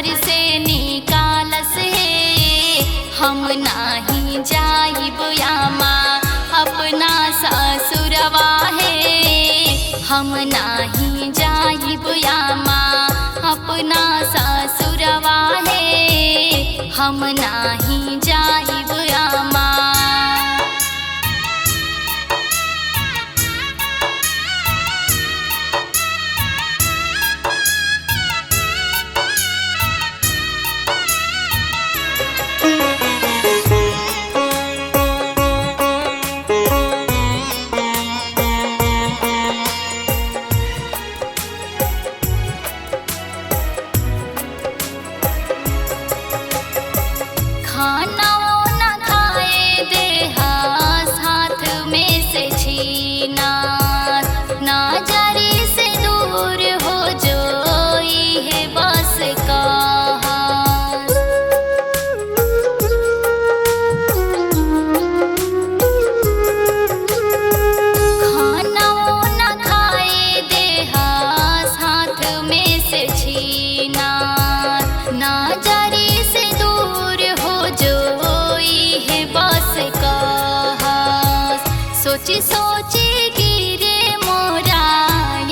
घर से निकालस है, हम नाही जाइब आमा अपना ससुरवा है, हम नाही जाइब आमा अपना ससुरवा है, हम नाही जाइब आमा। खाना न खाए देहा साथ में से छीना, ना जरी से दूर हो जोई है बस कहा। खाना न खाए देहा साथ में से छीना, ना जरी से दूर हो जोई है बस कहा। सोची सोची गिरे मोरा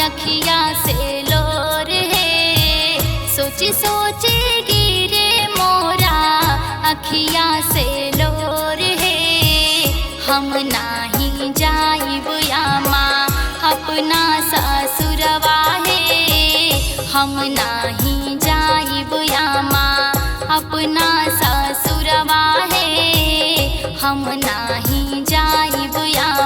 अखिया से लोर है, सोची सोची गिरे मोरा अखिया से लोर है, हम नाही जाइब आमा अपना ससुरवा है, हम नाही जाइब आमा अपना ससुरवा है, हम नाही जाइब आमा।